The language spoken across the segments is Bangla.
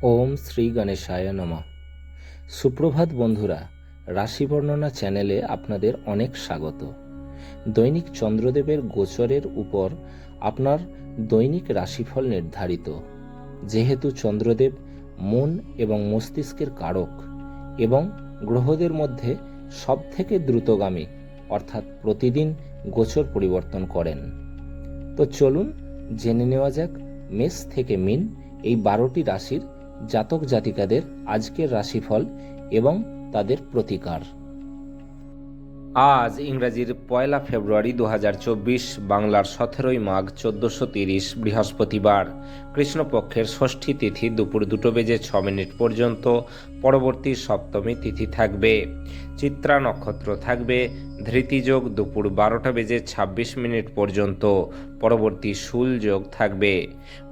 ওম শ্রী গণেশায় নমঃ। সুপ্রভাত বন্ধুরা, রাশি বর্ণনা চ্যানেলে আপনাদের অনেক স্বাগত। দৈনিক চন্দ্রদেবের গোচরের উপর আপনার দৈনিক রাশিফল নির্ধারিত। যেহেতু চন্দ্রদেব মন এবং মস্তিষ্কের কারক এবং গ্রহদের মধ্যে সবথেকে দ্রুতগামী, অর্থাৎ প্রতিদিন গোচর পরিবর্তন করেন। তো চলুন জেনে নেওয়া যাক মেষ থেকে মীন এই 12টি রাশির জাতক জাতিকাদের আজকের রাশিফল এবং তাদের প্রতিকার। আজ ইংরাজির 1 ফেব্রুয়ারি 2024, বাংলার 17 মাঘ 1430 বৃহস্পতিবার। কৃষ্ণপক্ষের ষষ্ঠী তিথি দুপুর 2:06 পর্যন্ত। পরবর্তী সপ্তমী তিথি থাকবে। চিত্রা নক্ষত্র থাকবে। ধৃতিযোগ দুপুর 12:26 পর্যন্ত। পরবর্তী শূল যোগ থাকবে।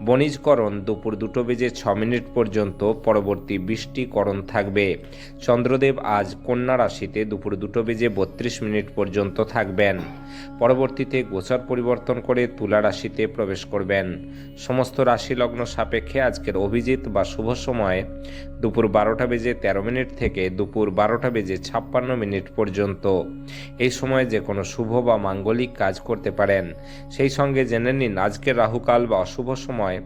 বণিজকরণ দুপুর 2:06 পর্যন্ত। পরবর্তী বৃষ্টিকরণ থাকবে। চন্দ্রদেব আজ কন্যা রাশিতে দুপুর 2:32 পর্যন্ত থাকবেন। পরবর্তীতে গোচর পরিবর্তন করে তুলা রাশিতে প্রবেশ করবেন। সমস্ত রাশি লগ্ন সাপেক্ষে আজকের অভিজিৎ বা শুভ সময় দুপুর 12:13 থেকে দুপুর 12:56 পর্যন্ত। এই সময়ে যে কোনো শুভ বা মাঙ্গলিক কাজ করতে পারেন। সেই সঙ্গে জেনে নিন আজকের রাহুকাল বা অশুভ সময়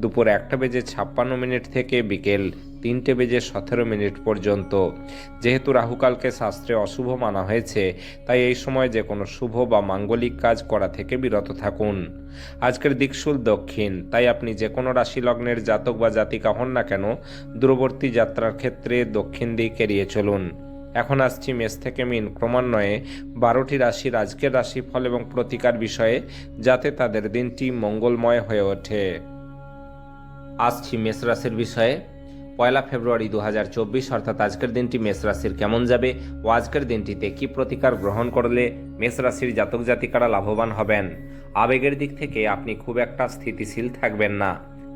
দুপুর 1:56 থেকে বিকেল 3:17 পর্যন্ত। যেহেতু রাহুকালকে শাস্ত্রে অশুভ মানা হয়েছে, তাই এই সময় যে কোনো শুভ বা মাঙ্গলিক কাজ করা থেকে বিরত থাকুন। আজকের দিকশুল দক্ষিণ, তাই আপনি যে কোনো রাশি লগ্নের জাতক বা জাতিকা হন না কেন, দূরবর্তী যাত্রার ক্ষেত্রে দক্ষিণ দিক এড়িয়ে চলুন। এখন আসছি মেষ থেকে মীন ক্রমান্বয়ে 12টি রাশির আজকের রাশিফল এবং প্রতিকার বিষয়ে, যাতে তাদের দিনটি মঙ্গলময় হয়ে ওঠে। আসছি মেষ রাশির বিষয়ে। 1 ফেব্রুয়ারি 2024 অর্থাৎ আজকের দিনটি মেষ রাশির কেমন যাবে ও আজকের দিনটিতে কি প্রতিকার গ্রহণ করলে মেষ রাশির জাতক জাতিকারা লাভবান হবেন। আবেগের দিক থেকে আপনি খুব একটা স্থিতিশীল থাকবেন না,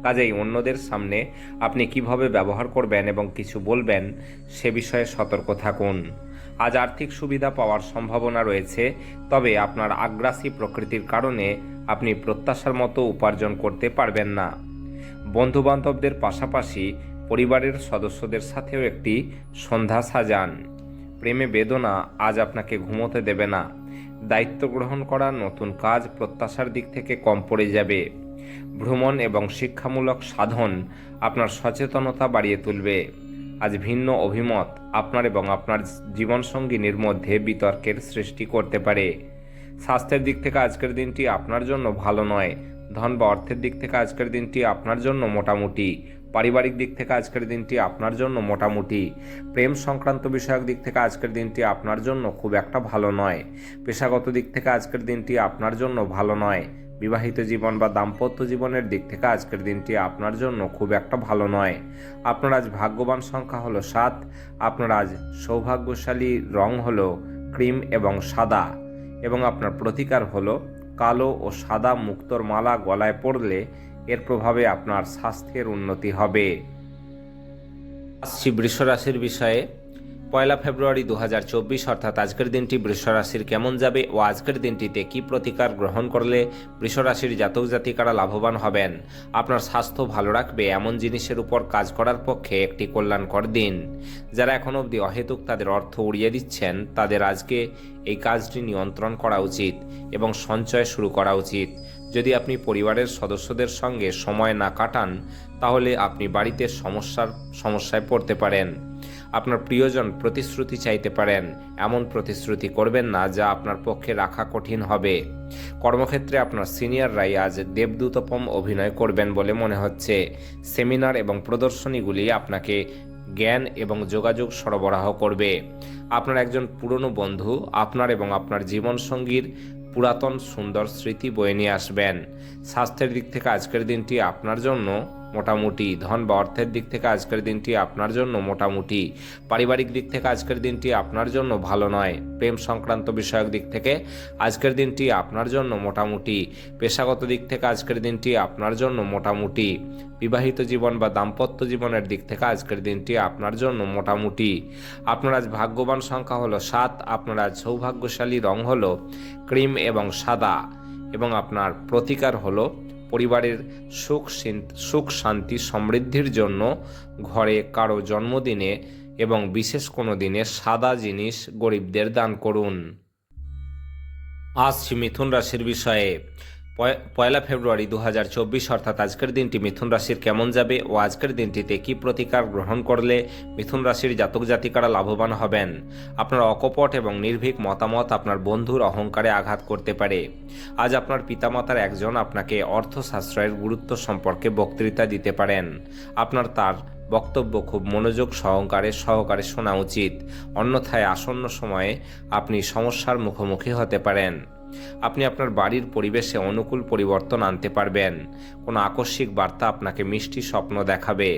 কাজেই অন্যদের সামনে আপনি কিভাবে ব্যবহার করবেন এবং কিছু বলবেন সে বিষয়ে সতর্ক থাকুন। আজ আর্থিক সুবিধা পাওয়ার সম্ভাবনা রয়েছে, তবে আপনার আগ্রাসী প্রকৃতির কারণে আপনি প্রত্যাশার মতো উপার্জন করতে পারবেন না। বন্ধুবান্ধবদের পাশাপাশি পরিবারের সদস্যদের সাথেও একটি সন্ধ্যা সাজান। প্রেমে বেদনা আজ আপনাকে ঘুমোতে দেবে না। দায়িত্ব গ্রহণ করা নতুন কাজ প্রত্যাশার দিক থেকে কম পড়ে যাবে। ভ্রমণ এবং শিক্ষামূলক সাধন আপনার সচেতনতা বাড়িয়ে তুলবে। আজ ভিন্ন অভিমত আপনার এবং আপনার জীবনসঙ্গিনীর মধ্যে বিতর্কের সৃষ্টি করতে পারে। স্বাস্থ্যের দিক থেকে আজকের দিনটি আপনার জন্য ভালো নয়। ধন বা অর্থের দিক থেকে আজকের দিনটি আপনার জন্য মোটামুটি। পারিবারিক দিক থেকে আজকের দিনটি আপনার জন্য মোটামুটি। প্রেম সংক্রান্ত বিষয়ক দিক থেকে আজকের দিনটি আপনার জন্য খুব একটা ভালো নয়। পেশাগত দিক থেকে আজকের দিনটি আপনার জন্য ভালো নয়। বিবাহিত জীবন বা দাম্পত্য জীবনের দিক থেকে আজকের দিনটি আপনার জন্য খুব একটা ভালো নয়। আপনার আজ ভাগ্যবান সংখ্যা হলো 7। আপনার আজ সৌভাগ্যশালী রং হলো ক্রিম এবং সাদা, এবং আপনার প্রতিকার হলো কালো ও সাদা মুক্তোর মালা গলায় পরলে এর প্রভাবে আপনার স্বাস্থ্যের উন্নতি হবে। আসছি বৃষ রাশির বিষয়ে। 1 ফেব্রুয়ারি 2024 অর্থাৎ আজকের দিনটি বৃষ রাশির কেমন যাবে ও আজকের দিনটিতে কি প্রতিকার গ্রহণ করলে বৃষ রাশির জাতক জাতিকারা লাভবান হবেন। আপনার স্বাস্থ্য ভালো রাখবে এমন জিনিসের উপর কাজ করার পক্ষে একটি কল্যাণকর দিন। যারা এখনও অবধি অহেতুক তাদের অর্থ উড়িয়ে দিচ্ছেন, তাদের আজকে এই কাজটি নিয়ন্ত্রণ করা উচিত এবং সঞ্চয় শুরু করা উচিত। যদি আপনি পরিবারের সদস্যদের সঙ্গে সময় না কাটান, তাহলে আপনি বাড়িতে সমস্যায় পড়তে পারেন। আপনার প্রিয়জন প্রতিশ্রুতি চাইতে পারেন। এমন প্রতিশ্রুতি করবেন না যা আপনার পক্ষে রাখা কঠিন হবে। কর্মক্ষেত্রে আপনার সিনিয়ররাই আজ দেবদূতপম অভিনয় করবেন বলে মনে হচ্ছে। সেমিনার এবং প্রদর্শনীগুলি আপনাকে জ্ঞান এবং যোগাযোগ সরবরাহ করবে। আপনার একজন পুরনো বন্ধু আপনার এবং আপনার জীবনসঙ্গীর পুরাতন সুন্দর স্মৃতি বয়ে নিয়ে আসবেন। স্বাস্থ্যের দিক থেকে আজকের দিনটি আপনার জন্য মোটামুটি। ধন বা অর্থের দিক থেকে আজকের দিনটি আপনার জন্য মোটামুটি। পারিবারিক দিক থেকে আজকের দিনটি আপনার জন্য ভালো নয়। প্রেম সংক্রান্ত বিষয়ক দিক থেকে আজকের দিনটি আপনার জন্য মোটামুটি। পেশাগত দিক থেকে আজকের দিনটি আপনার জন্য মোটামুটি। বিবাহিত জীবন বা দাম্পত্য জীবনের দিক থেকে আজকের দিনটি আপনার জন্য মোটামুটি। আপনার আজ ভাগ্যবান সংখ্যা হলো 7। আপনার আজ সৌভাগ্যশালী রং হলো ক্রিম এবং সাদা, এবং আপনার প্রতিকার হলো পরিবারের সুখ শান্তি সমৃদ্ধির জন্য ঘরে কারো জন্মদিনে এবং বিশেষ কোনো দিনে সাদা জিনিস গরিবদের দান করুন। আসছি মিথুন রাশির বিষয়ে। পয়লা ফেব্রুয়ারি 2024 অর্থাৎ আজকের দিনটি মিথুন রাশির কেমন যাবে ও আজকের দিনটিতে কি প্রতিকার গ্রহণ করলে মিথুন রাশির জাতক জাতিকারা লাভবান হবেন। আপনার অকপট এবং নির্ভীক মতামত আপনার বন্ধুর অহংকারে আঘাত করতে পারে। আজ আপনার পিতামাতার একজন আপনাকে অর্থশাস্ত্রের গুরুত্ব সম্পর্কে বক্তৃতা দিতে পারেন। আপনার তার বক্তব্য খুব মনোযোগ সহকারে শোনা উচিত, অন্যথায় আসন্ন সময়ে আপনি সমস্যার মুখোমুখি হতে পারেন। আপনি আপনার বাড়ির পরিবেশে অনুকূল পরিবর্তন আনতে পারবেন। কোনো আকস্মিক বার্তা আপনাকে মিষ্টি স্বপ্ন দেখাবে।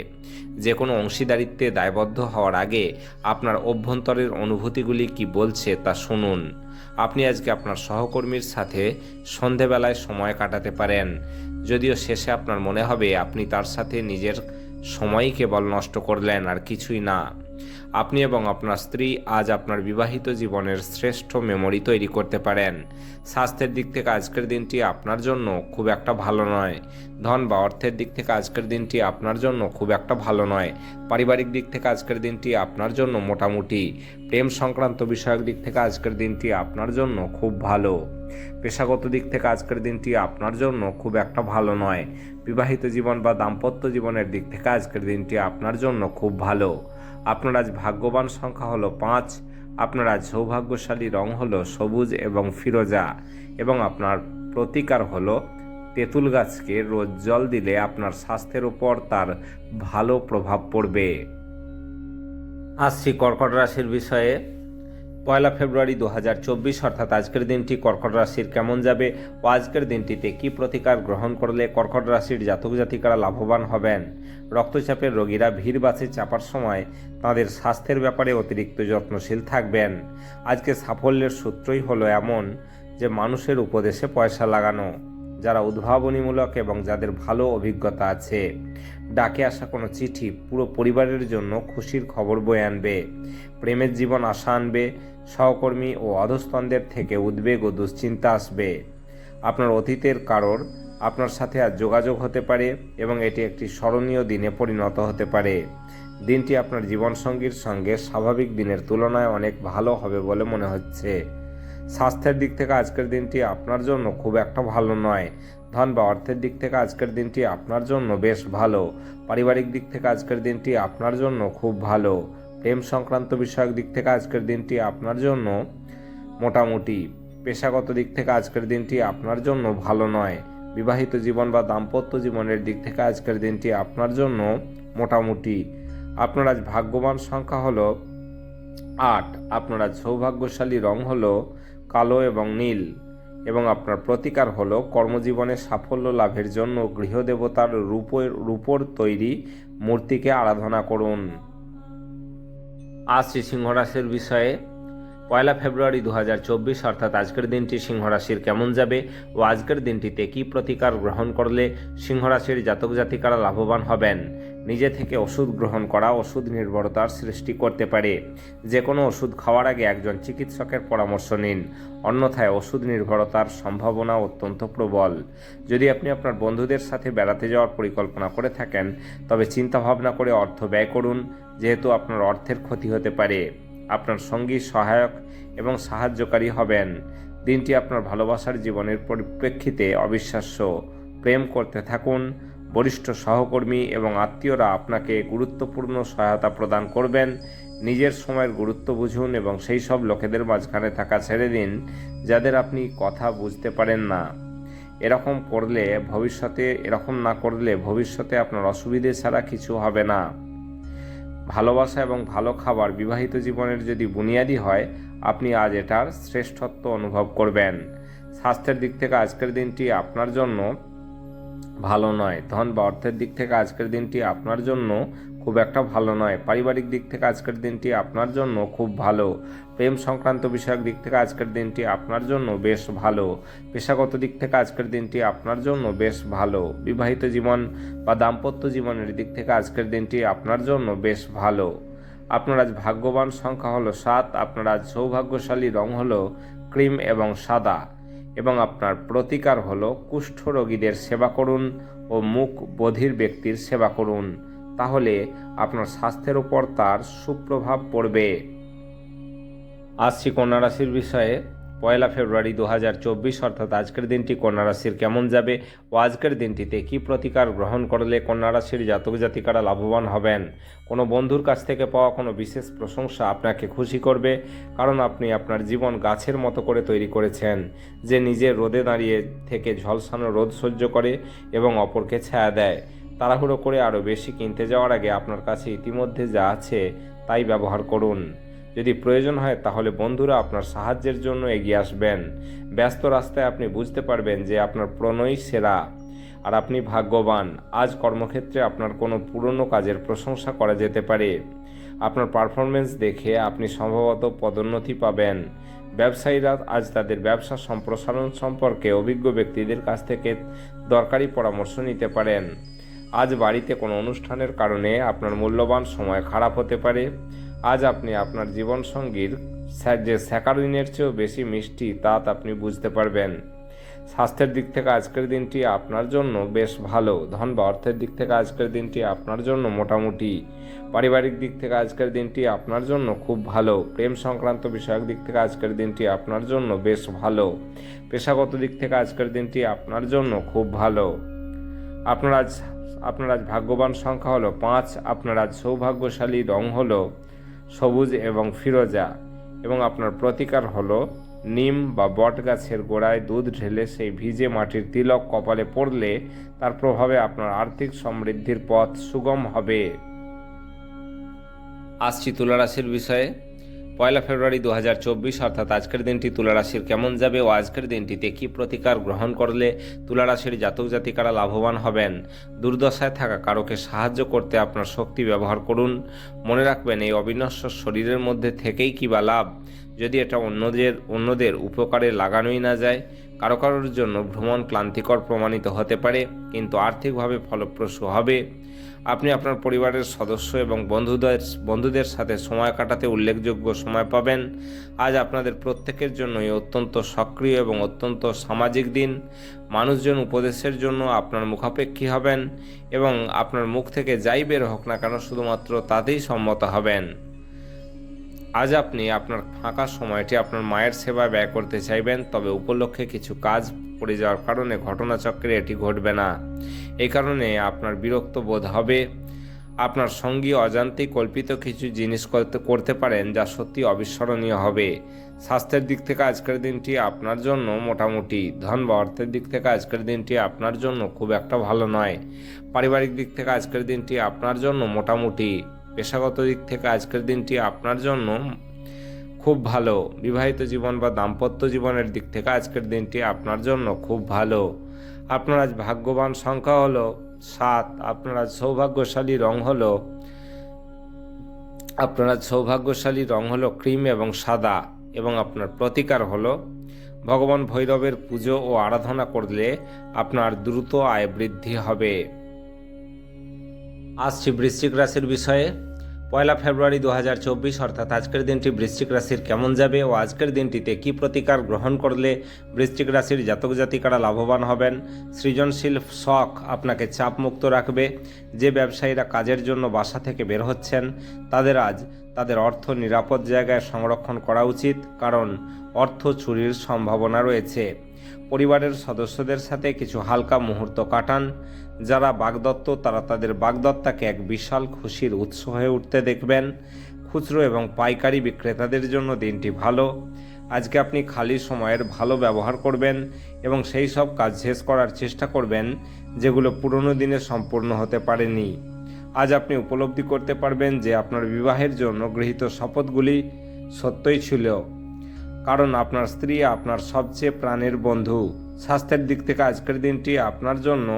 যে কোনো অংশীদারিত্বে দায়বদ্ধ হওয়ার আগে আপনার অভ্যন্তরের অনুভূতিগুলি কি বলছে তা শুনুন। আপনি আজকে আপনার সহকর্মীর সাথে সন্ধেবেলায় সময় কাটাতে পারেন, যদিও শেষে আপনার মনে হবে আপনি তার সাথে নিজের সময়ই কেবল নষ্ট করলেন আর কিছুই না। আপনি এবং আপনার স্ত্রী আজ আপনার বিবাহিত জীবনের শ্রেষ্ঠ মেমোরি তৈরি করতে পারেন। স্বাস্থ্যের দিক থেকে আজকের দিনটি আপনার জন্য খুব একটা ভালো নয়। ধন বা অর্থের দিক থেকে আজকের দিনটি আপনার জন্য খুব একটা ভালো নয়। পারিবারিক দিক থেকে আজকের দিনটি আপনার জন্য মোটামুটি। প্রেম সংক্রান্ত বিষয়ক দিক থেকে আজকের দিনটি আপনার জন্য খুব ভালো। পেশাগত দিক থেকে আজকের দিনটি আপনার জন্য খুব একটা ভালো নয়। বিবাহিত জীবন বা দাম্পত্য জীবনের দিক থেকে আজকের দিনটি আপনার জন্য খুব ভালো। আপনার আজ ভাগ্যবান সংখ্যা হলো 5। আপনার আজ সৌভাগ্যশালী রং হলো সবুজ এবং ফিরোজা এবং আপনার প্রতিকার হলো তেঁতুল গাছকে রোজ জল দিলে আপনার স্বাস্থ্যের উপর তার ভালো প্রভাব পড়বে। আসছি কর্কট রাশির বিষয়ে। পয়লা ফেব্রুয়ারি 2024 অর্থাৎ আজকের দিনটি কর্কট রাশির কেমন যাবে ও আজকের দিনটিতে কি প্রতিকার গ্রহণ করলে কর্কট রাশির জাতক জাতিকারা লাভবান হবেন। রক্তচাপের রোগীরা ভিড় বাসে চাপার সময় তাদের স্বাস্থ্যের ব্যাপারে অতিরিক্ত যত্নশীল থাকবেন। আজকে সাফল্যের সূত্রই হলো এমন যে মানুষের উপদেশে পয়সা লাগানো, যারা উদ্ভাবনীমূলক এবং যাদের ভালো অভিজ্ঞতা আছে। ডাকে আসা কোনো চিঠি পুরো পরিবারের জন্য খুশির খবর বয়ে আনবে। প্রেমের জীবন আশা আনবে। সহকর্মী ও অধস্তনদের থেকে উদ্বেগ ও দুশ্চিন্তা আসবে। আপনার অতীতের কারোর আপনার সাথে আজ যোগাযোগ হতে পারে এবং এটি একটি স্মরণীয় দিনে পরিণত হতে পারে। দিনটি আপনার জীবনসঙ্গীর সঙ্গে স্বাভাবিক দিনের তুলনায় অনেক ভালো হবে বলে মনে হচ্ছে। স্বাস্থ্যের দিক থেকে আজকের দিনটি আপনার জন্য খুব একটা ভালো নয়। ধন বা অর্থের দিক থেকে আজকের দিনটি আপনার জন্য বেশ ভালো। পারিবারিক দিক থেকে আজকের দিনটি আপনার জন্য খুব ভালো। প্রেম সংক্রান্ত বিষয়ক দিক থেকে আজকের দিনটি আপনার জন্য মোটামুটি। পেশাগত দিক থেকে আজকের দিনটি আপনার জন্য ভালো নয়। বিবাহিত জীবন বা দাম্পত্য জীবনের দিক থেকে আজকের দিনটি আপনার জন্য মোটামুটি। আপনার আজ ভাগ্যবান সংখ্যা হলো 8। আপনার আজ সৌভাগ্যশালী রং হলো কালো এবং নীল এবং আপনার প্রতিকার হলো কর্মজীবনে সাফল্য লাভের জন্য গৃহদেবতার রূপোর তৈরি মূর্তিকে আরাধনা করুন। আসছি সিংহ রাশির বিষয়ে। পয়লা ফেব্রুয়ারি 2024 অর্থাৎ আজকের দিনটি সিংহ রাশির কেমন যাবে ও আজকের দিনটিতে কি প্রতিকার গ্রহণ করলে সিংহ রাশির জাতক জাতিকারা লাভবান হবেন। নিজে থেকে ওষুধ গ্রহণ করা ওষুধ নির্ভরতার সৃষ্টি করতে পারে। যে কোনো ওষুধ খাওয়ার আগে একজন চিকিৎসকের পরামর্শ নিন, অন্যথায় ওষুধ নির্ভরতার সম্ভাবনা অত্যন্ত প্রবল। যদি আপনি আপনার বন্ধুদের সাথে বেড়াতে যাওয়ার পরিকল্পনা করে থাকেন তবে চিন্তাভাবনা করে অর্থ ব্যয় করুন, যেহেতু আপনার অর্থের ক্ষতি হতে পারে। আপনার সঙ্গী সহায়ক এবং সাহায্যকারী হবেন। দিনটি আপনার ভালোবাসার জীবনের পরিপ্রেক্ষিতে অবিশ্বাস্য। প্রেম করতে থাকুন। বরিষ্ঠ সহকর্মী এবং আত্মীয়রা আপনাকে গুরুত্বপূর্ণ সহায়তা প্রদান করবেন। নিজের সময়ের গুরুত্ব বুঝুন এবং সেই সব লোকেদের মাঝখানে থাকা ছেড়ে দিন যাদের আপনি কথা বুঝতে পারেন না। এরকম না করলে ভবিষ্যতে আপনার অসুবিধে ছাড়া কিছু হবে না। ভালোবাসা এবং ভালো খাবার বিবাহিত জীবনের যদি বুনিয়াদি হয়, আপনি আজ এটার শ্রেষ্ঠত্ব অনুভব করবেন। স্বাস্থ্যের দিক থেকে আজকের দিনটি আপনার জন্য ভালো নয়। ধন বা অর্থের দিক থেকে আজকের দিনটি আপনার জন্য খুব একটা ভালো নয়। পারিবারিক দিক থেকে আজকের দিনটি আপনার জন্য খুব ভালো। প্রেম সংক্রান্ত বিষয়ক দিক থেকে আজকের দিনটি আপনার জন্য বেশ ভালো। পেশাগত দিক থেকে আজকের দিনটি আপনার জন্য বেশ ভালো। বিবাহিত জীবন বা দাম্পত্য জীবনের দিক থেকে আজকের দিনটি আপনার জন্য বেশ ভালো। আপনার আজ ভাগ্যবান সংখ্যা হলো 7। আপনার আজ সৌভাগ্যশালী রং হলো ক্রিম এবং সাদা এবং আপনার প্রতিকার হলো কুষ্ঠ রোগীদের সেবা করুন ও মুখ বধির ব্যক্তির সেবা করুন, তাহলে আপনার স্বাস্থ্যের উপর তার সুপ্রভাব পড়বে। আসছি কন্যা রাশির বিষয়ে। 1 ফেব্রুয়ারি 2024 অর্থাৎ আজকের দিনটি কন্যা রাশির কেমন যাবে ও আজকের দিনটিতে কি প্রতিকার গ্রহণ করলে কন্যা রাশির জাতক জাতিকারা লাভবান হবেন। কোনো বন্ধুর কাছ থেকে পাওয়া কোনো বিশেষ প্রশংসা আপনাকে খুশি করবে, কারণ আপনি আপনার জীবন গাছের মতো করে তৈরি করেছেন, যে নিজের রোদে দাঁড়িয়ে থেকে ঝলসানো রোদ সহ্য করে এবং অপরকে ছায়া দেয়। তাড়াহুড়ো করে আরও বেশি কিনতে যাওয়ার আগে আপনার কাছে ইতিমধ্যে যা আছে তাই ব্যবহার করুন। যদি প্রয়োজন হয় তাহলে বন্ধুরা আপনার সাহায্যের জন্য এগিয়ে আসবেন। ব্যস্ত রাস্তায় আপনি বুঝতে পারবেন যে আপনার প্রণয় সেরা আর আপনি ভাগ্যবান। আজ কর্মক্ষেত্রে আপনার কোনো পুরনো কাজের প্রশংসা করা যেতে পারে। আপনার পারফরমেন্স দেখে আপনি সম্ভবত পদোন্নতি পাবেন। ব্যবসায়ীরা আজ তাদের ব্যবসা সম্প্রসারণ সম্পর্কে অভিজ্ঞ ব্যক্তিদের কাছ থেকে দরকারি পরামর্শ নিতে পারেন। আজ বাড়িতে কোনো অনুষ্ঠানের কারণে আপনার মূল্যবান সময় খারাপ হতে পারে। আজ আপনি আপনার জীবনসঙ্গীর যে স্যাকারিনের চেয়েও বেশি মিষ্টি তা আপনি বুঝতে পারবেন। স্বাস্থ্যের দিক থেকে আজকের দিনটি আপনার জন্য বেশ ভালো। ধন বা অর্থের দিক থেকে আজকের দিনটি আপনার জন্য মোটামুটি। পারিবারিক দিক থেকে আজকের দিনটি আপনার জন্য খুব ভালো। প্রেম সংক্রান্ত বিষয়ক দিক থেকে আজকের দিনটি আপনার জন্য বেশ ভালো। পেশাগত দিক থেকে আজকের দিনটি আপনার জন্য খুব ভালো। আপনার আজ ভাগ্যবান সংখ্যা হলো 5। আপনার আজ সৌভাগ্যশালী রং হলো সবুজ এবং ফিরোজা, এবং আপনার প্রতিকার হলো নিম বা বট গাছের গোড়ায় দুধ ঢেলে সেই ভিজে মাটির তিলক কপালে পড়লে তার প্রভাবে আপনার আর্থিক সমৃদ্ধির পথ সুগম হবে। আসছি তুলা রাশির বিষয়ে। 1 ফেব্রুয়ারি 2024 অর্থাৎ আজকের দিনটি তুলা রাশির কেমন যাবে ও আজকের দিনটিতে কি প্রতিকার গ্রহণ করলে তুলা রাশির জাতক জাতিকারা লাভবান হবেন। দুর্দশায় থাকা কারোকে সাহায্য করতে আপনার শক্তি ব্যবহার করুন। মনে রাখবেন, এই অবিনশ্বর শরীরের মধ্যে থেকেই কি বা লাভ, যদি এটা অন্যদের উপকারে লাগানোই না যায়। কারোর জন্য ভ্রমণ ক্লান্তিকর প্রমাণিত হতে পারে, কিন্তু আর্থিকভাবে ফলপ্রসূ হবে। আপনি আপনার পরিবারের সদস্য এবং বন্ধুদের সাথে সময় কাটাতে উল্লেখযোগ্য সময় পাবেন। আজ আপনাদের প্রত্যেকের জন্যই অত্যন্ত সক্রিয় এবং অত্যন্ত সামাজিক দিন। মানুষজন উপদেশের জন্য আপনার মুখাপেক্ষী হবেন এবং আপনার মুখ থেকে যাই বের হোক না কেন শুধুমাত্র তাতেই সম্মত হবেন। আজ আপনি আপনার ফাঁকা সময়টি আপনার মায়ের সেবায় ব্যয় করতে চাইবেন, তবে উপলক্ষে কিছু কাজ পড়ে যাওয়ার কারণে ঘটনাচক্রে এটি ঘটবে না। এই কারণে আপনার বিরক্ত বোধ হবে। আপনার সঙ্গী অজান্তেই কল্পিত কিছু জিনিস করতে পারেন যা সত্যি অবিস্মরণীয় হবে। স্বাস্থ্যের দিক থেকে আজকের দিনটি আপনার জন্য মোটামুটি। ধন বা অর্থের দিক থেকে আজকের দিনটি আপনার জন্য খুব একটা ভালো নয়। পারিবারিক দিক থেকে আজকের দিনটি আপনার জন্য মোটামুটি। পেশাগত দিক থেকে আজকের দিনটি আপনার জন্য খুব ভালো। বিবাহিত জীবন বা দাম্পত্য জীবনের দিক থেকে আজকের দিনটি আপনার জন্য খুব ভালো। আপনার আজ ভাগ্যবান সংখ্যা হলো 7। আপনার আজ সৌভাগ্যশালী রং হলো ক্রিম এবং সাদা, এবং আপনার প্রতিকার হলো ভগবান ভৈরবের পুজো ও আরাধনা করলে আপনার দ্রুত আয় বৃদ্ধি হবে। আসছি বৃশ্চিক রাশির বিষয়ে। 1 ফেব্রুয়ারি 2024 অর্থাৎ আজকের দিনটি বৃশ্চিক রাশির কেমন যাবে ও আজকের দিনটিতে কি প্রতিকার গ্রহণ করলে বৃশ্চিক রাশির জাতক জাতিকারা লাভবান হবেন। সৃজনশীল শখ আপনাকে চাপমুক্ত রাখবে। যে ব্যবসায়ীরা কাজের জন্য বাসা থেকে বের হচ্ছেন তাদের আজ তাদের অর্থ নিরাপদ জায়গায় সংরক্ষণ করা উচিত, কারণ অর্থ চুরির সম্ভাবনা রয়েছে। পরিবারের সদস্যদের সাথে কিছু হালকা মুহূর্ত কাটান। যারা বাগদত্ত তারা তাদের বাগদত্তাকে এক বিশাল খুশির উৎস হয়ে উঠতে দেখবেন। খুচরো এবং পাইকারি বিক্রেতাদের জন্য দিনটি ভালো। আজকে আপনি খালি সময়ের ভালো ব্যবহার করবেন এবং সেই সব কাজ শেষ করার চেষ্টা করবেন যেগুলো পুরনো দিনে সম্পূর্ণ হতে পারেনি। আজ আপনি উপলব্ধি করতে পারবেন যে আপনার বিবাহের জন্য গৃহীত শপথগুলি সত্যই ছিল, কারণ আপনার স্ত্রী আপনার সবচেয়ে প্রাণের বন্ধু। স্বাস্থ্যের দিক থেকে আজকের দিনটি আপনার জন্য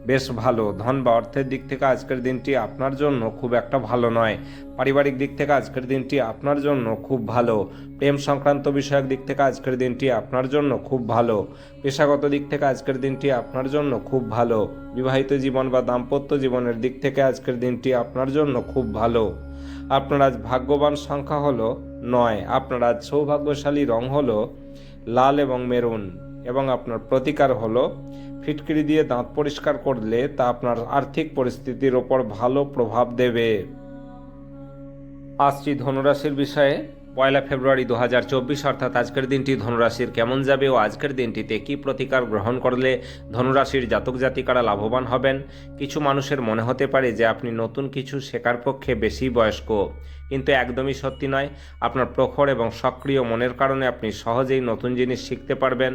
বেশ ভালো। ধন বা অর্থের দিক থেকে আজকের দিনটি আপনার জন্য খুব একটা ভালো নয়। পারিবারিক দিক থেকে আজকের দিনটি আপনার জন্য খুব ভালো। প্রেম সংক্রান্ত বিষয়ক দিক থেকে আজকের দিনটি আপনার জন্য খুব ভালো। পেশাগত দিক থেকে আজকের দিনটি আপনার জন্য খুব ভালো। বিবাহিত জীবন বা দাম্পত্য জীবনের দিক থেকে আজকের দিনটি আপনার জন্য খুব ভালো। আপনার আজ ভাগ্যবান সংখ্যা হলো 9। আপনার আজ সৌভাগ্যশালী রং হলো লাল এবং মেরুন, এবং আপনার প্রতিকার হলো ফিটকিরি দিয়ে দাঁত পরিষ্কার করলে তা আপনার আর্থিক পরিস্থিতির ওপর ভালো প্রভাব দেবে। আসছি ধনুরাশির বিষয়ে। 1 ফেব্রুয়ারি 2024 অর্থাৎ আজকের দিনটি ধনুরাশির কেমন যাবে ও আজকের দিনটিতে কী প্রতিকার গ্রহণ করলে ধনুরাশির জাতক জাতিকারা লাভবান হবেন। কিছু মানুষের মনে হতে পারে যে আপনি নতুন কিছু শেখার পক্ষে বেশি বয়স্ক, কিন্তু একদমই সত্যি নয়। আপনার প্রখর এবং সক্রিয় মনের কারণে আপনি সহজেই নতুন জিনিস শিখতে পারবেন।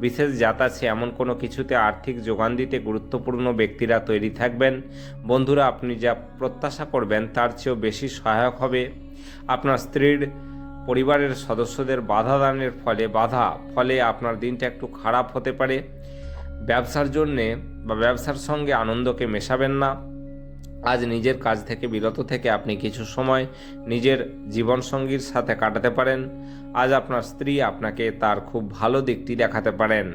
বিশেষ জাত আছে এমন কোনো কিছুতে আর্থিক যোগান দিতে গুরুত্বপূর্ণ ব্যক্তিরা তৈরি থাকবেন। বন্ধুরা আপনি যা প্রত্যাশা করবেন তার চেয়েও বেশি সহায়ক হবে। আপনার স্ত্রীর পরিবারের সদস্যদের বাধা দানের ফলে আপনার দিনটা একটু খারাপ হতে পারে। ব্যবসার জন্যে বা ব্যবসার সঙ্গে আনন্দকে মেশাবেন না। আজ নিজের কাজ থেকে বিরত থেকে আপনি কিছু সময় নিজের জীবনসঙ্গীর সাথে কাটাতে পারেন। আজ আপনার স্ত্রী আপনাকে তার খুব ভালো দিকটি দেখাতে পারেন।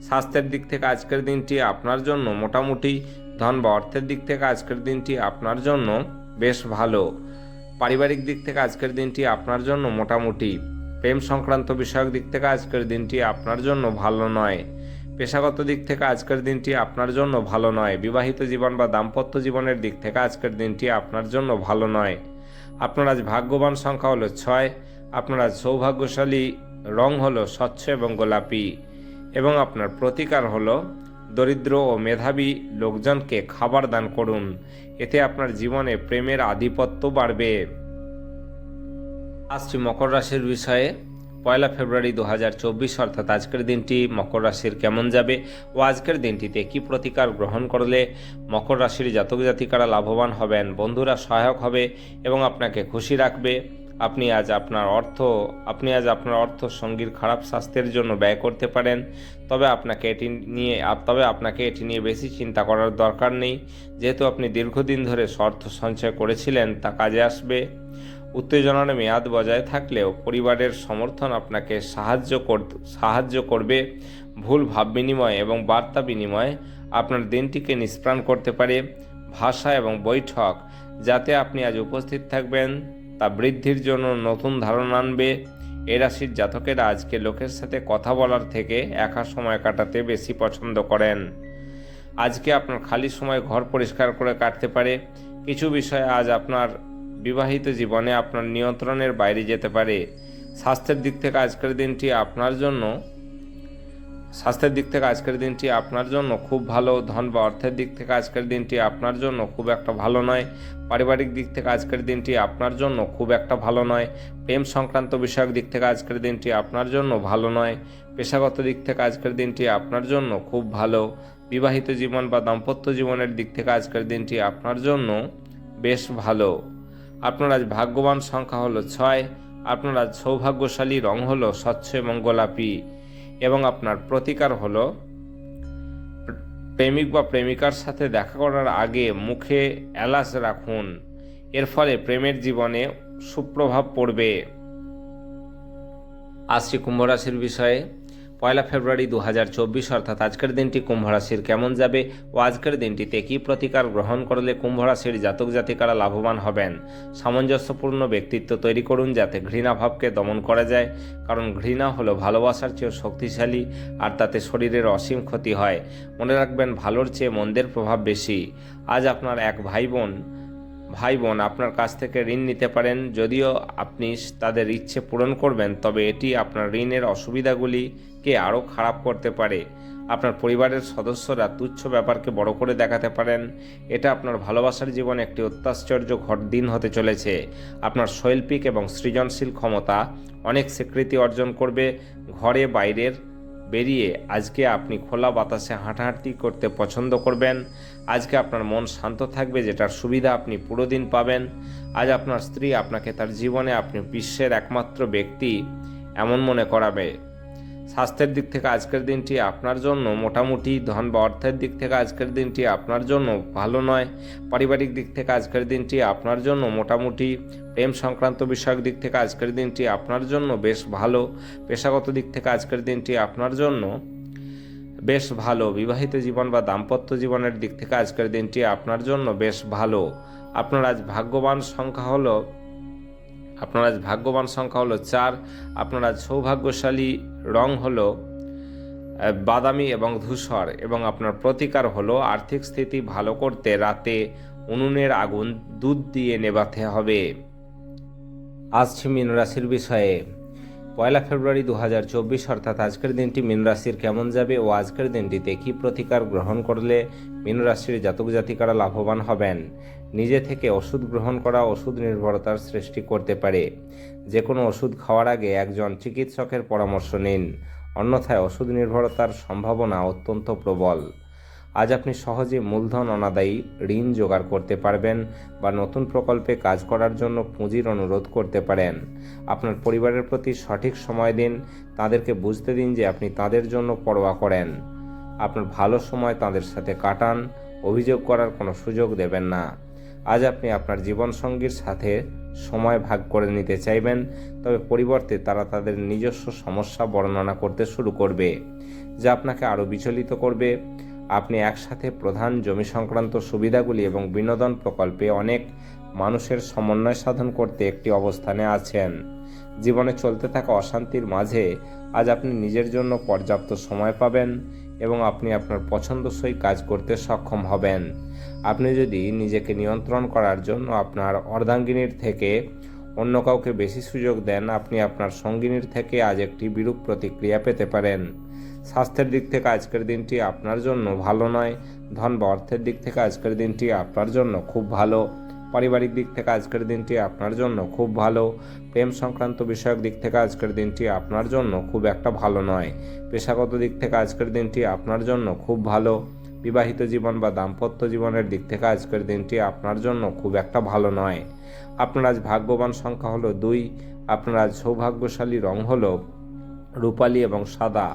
স্বাস্থ্যের দিক থেকে আজকের দিনটি আপনার জন্য মোটামুটি, ধন বা অর্থের দিক থেকে আজকের দিনটি আপনার জন্য বেশ ভালো। পারিবারিক দিক থেকে আজকের দিনটি আপনার জন্য মোটামুটি। প্রেম সংক্রান্ত বিষয়ক দিক থেকে আজকের দিনটি আপনার জন্য ভালো নয়। পেশাগত দিক থেকে আজকের দিনটি আপনার জন্য ভালো নয়। বিবাহিত জীবন বা দাম্পত্য জীবনের দিক থেকে আজকের দিনটি আপনার জন্য ভালো নয়। আপনার আজ ভাগ্যবান সংখ্যা হলো 6। আপনার আজ সৌভাগ্যশালী রং হলো স্বচ্ছ এবং গোলাপি এবং আপনার প্রতিকার হলো দরিদ্র ও মেধাবী লোকজনকে খাবার দান করুন। এতে আপনার জীবনে প্রেমের আধিপত্য বাড়বে। আসছি মকর রাশির বিষয়ে। 1 ফেব্রুয়ারি 2024 অর্থাৎ আজকের দিনটি মকর রাশির কেমন যাবে ও আজকের দিনটিতে কি প্রতিকার গ্রহণ করলে মকর রাশির জাতক জাতিকারা লাভবান হবেন। বন্ধুরা সহায়ক হবে এবং আপনাকে খুশি রাখবে। আপনি আজ আপনার অর্থ সঙ্গীর খারাপ স্বাস্থ্যের জন্য ব্যয় করতে পারেন। তবে আপনাকে এটি নিয়ে বেশি চিন্তা করার দরকার নেই, যেহেতু আপনি দীর্ঘদিন ধরে অর্থ সঞ্চয় করেছিলেন তা কাজে আসবে। উত্তেজনার মেয়াদ বজায় থাকলেও পরিবারের সমর্থন আপনাকে সাহায্য করবে। ভুল ভাব বিনিময় এবং বার্তা বিনিময় আপনার দিনটিকে নিষ্প্রাণ করতে পারে। ভাষা এবং বৈঠক যাতে আপনি আজ উপস্থিত থাকবেন তা বৃদ্ধির জন্য নতুন ধারণা আনবে। এ রাশির জাতকেরা আজকে লোকের সাথে কথা বলার থেকে একা সময় কাটাতে বেশি পছন্দ করেন। আজকে আপনার খালি সময় ঘর পরিষ্কার করে কাটতে পারে। কিছু বিষয় আজ আপনার বিবাহিত জীবনে আপনার নিয়ন্ত্রণের বাইরে যেতে পারে। স্বাস্থ্যের দিক থেকে আজকের দিনটি আপনার জন্য খুব ভালো। ধন বা অর্থের দিক থেকে আজকের দিনটি আপনার জন্য খুব একটা ভালো নয়। পারিবারিক দিক থেকে আজকের দিনটি আপনার জন্য খুব একটা ভালো নয়। প্রেম সংক্রান্ত বিষয়ক দিক থেকে আজকের দিনটি আপনার জন্য ভালো নয়। পেশাগত দিক থেকে আজকের দিনটি আপনার জন্য খুব ভালো। বিবাহিত জীবন বা দাম্পত্য জীবনের দিক থেকে আজকের দিনটি আপনার জন্য বেশ ভালো। আপনার আজ ভাগ্যবান সংখ্যা হলো 6। আপনার আজ সৌভাগ্যশালী রং হলো স্বচ্ছ এবং গোলাপি এবং আপনার প্রতিকার হলো প্রেমিক বা প্রেমিকার সাথে দেখা করার আগে মুখে এলাচ রাখুন। এর ফলে প্রেমের জীবনে সুপ্রভাব পড়বে। আসছি কুম্ভ রাশির বিষয়ে। 1 ফেব্রুয়ারি 2024 অর্থাৎ আজকের দিনটি কুম্ভ রাশির কেমন যাবে ও আজকের দিনটিতে কী প্রতিকার গ্রহণ করলে কুম্ভ রাশির জাতক জাতিকারা লাভবান হবেন। সামঞ্জস্যপূর্ণ ব্যক্তিত্ব তৈরি করুন যাতে ঘৃণাভাবকে দমন করা যায়, কারণ ঘৃণা হলো ভালোবাসার চেয়েও শক্তিশালী আর তাতে শরীরের অসীম ক্ষতি হয়। মনে রাখবেন ভালোর চেয়ে মন্দের প্রভাব বেশি। আজ আপনার এক ভাই বোন আপনার কাছ থেকে ঋণ নিতে পারেন। যদিও আপনি তাদের ইচ্ছে পূরণ করবেন, তবে এটি আপনার ঋণের অসুবিধাগুলিকে আরও খারাপ করতে পারে। আপনার পরিবারের সদস্যরা তুচ্ছ ব্যাপারকে বড় করে দেখাতে পারেন। এটা আপনার ভালোবাসার জীবনে একটি অত্যাশ্চর্য দিন হতে চলেছে। আপনার শৈল্পিক এবং সৃজনশীল ক্ষমতা অনেক স্বীকৃতি অর্জন করবে। ঘরে বাইরের বেরিয়ে আজকে আপনি খোলা বাতাসে হাঁটাহাঁটি করতে পছন্দ করবেন। আজকে আপনার মন শান্ত থাকবে, যেটার সুবিধা আপনি পুরো দিন পাবেন। আজ আপনার স্ত্রী আপনাকে তার জীবনে আপনি বিশ্বের একমাত্র ব্যক্তি এমন মনে করাবে। স্বাস্থ্যের দিক থেকে আজকের দিনটি আপনার জন্য মোটামুটি। ধন বা অর্থের দিক থেকে আজকের দিনটি আপনার জন্য ভালো নয়। পারিবারিক দিক থেকে আজকের দিনটি আপনার জন্য মোটামুটি। প্রেম সংক্রান্ত বিষয়ক দিক থেকে আজকের দিনটি আপনার জন্য বেশ ভালো। পেশাগত দিক থেকে আজকের দিনটি আপনার জন্য বেশ ভালো। বিবাহিত জীবন বা দাম্পত্য জীবনের দিক থেকে আজকের দিনটি আপনার জন্য বেশ ভালো। আপনার আজ ভাগ্যবান সংখ্যা হলো 4। আপনার আজ সৌভাগ্যশালী রং হলো বাদামি এবং ধূসর, এবং আপনার প্রতিকার হলো আর্থিক স্থিতি ভালো করতে রাতে উনুনের আগুন দুধ দিয়ে নেভাতে হবে। আসছি মীন রাশির বিষয়ে। 1 ফেব্রুয়ারি 2024 অর্থাৎ আজকের দিনটি মীন রাশির কেমন যাবে ও আজকের দিনটিতে কী প্রতিকার গ্রহণ করলে মীন রাশির জাতক জাতিকারা লাভবান হবেন। নিজে থেকে ওষুধ গ্রহণ করা ওষুধ নির্ভরতার সৃষ্টি করতে পারে। যে কোনো ওষুধ খাওয়ার আগে একজন চিকিৎসকের পরামর্শ নিন, অন্যথায় ওষুধ নির্ভরতার সম্ভাবনা অত্যন্ত প্রবল। আজ আপনি সহজে মূলধন অনাদায়ী ঋণ জোগাড় করতে পারবেন বা নতুন প্রকল্পে কাজ করার জন্য পুঁজির অনুরোধ করতে পারেন। আপনার পরিবারের প্রতি সঠিক সময় দিন, তাদেরকে বুঝতে দিন যে আপনি তাদের জন্য পরোয়া করেন। আপনার ভালো সময় তাদের সাথে কাটান, অভিযোগ করার কোনো সুযোগ দেবেন না। আজ আপনি আপনার জীবনসঙ্গীর সাথে সময় ভাগ করে নিতে চাইবেন, তবে পরিবর্তে তারা তাদের নিজস্ব সমস্যা বর্ণনা করতে শুরু করবে, যা আপনাকে আরও বিচলিত করবে। আপনি একসাথে প্রধান জমি সংক্রান্ত সুবিধাগুলি এবং বিনোদন প্রকল্পে অনেক মানুষের সমন্বয় সাধন করতে একটি অবস্থানে আছেন। জীবনে চলতে থাকা অশান্তির মাঝে আজ আপনি নিজের জন্য পর্যাপ্ত সময় পাবেন এবং আপনি আপনার পছন্দসই কাজ করতে সক্ষম হবেন। আপনি যদি নিজেকে নিয়ন্ত্রণ করার জন্য আপনার অর্ধাঙ্গিনীর থেকে অন্য কাউকে বেশি সুযোগ দেন, আপনি আপনার সঙ্গিনীর থেকে আজ একটি বিরূপ প্রতিক্রিয়া পেতে পারেন। স্বাস্থ্যের দিক থেকে আজকের দিনটি আপনার জন্য ভালো নয়। ধন বা অর্থের দিক থেকে আজকের দিনটি আপনার জন্য খুব ভালো। পারিবারিক দিক থেকে আজকের দিনটি আপনার জন্য খুব ভালো। প্রেম সংক্রান্ত বিষয়ক দিক থেকে আজকের দিনটি আপনার জন্য খুব একটা ভালো নয়। পেশাগত দিক থেকে আজকের দিনটি আপনার জন্য খুব ভালো। বিবাহিত জীবন বা দাম্পত্য জীবনের দিক থেকে আজকের দিনটি আপনার জন্য খুব একটা ভালো নয়। আপনার আজ ভাগ্যবান সংখ্যা হলো 2। আপনার আজ সৌভাগ্যশালী রং হলো রূপালী এবং সাদা,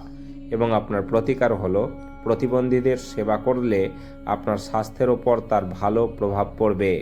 এবং আপনার প্রতিকার হলো প্রতিবন্ধীদের সেবা করলে আপনার স্বাস্থ্যের ওপর তার ভালো প্রভাব পড়বে।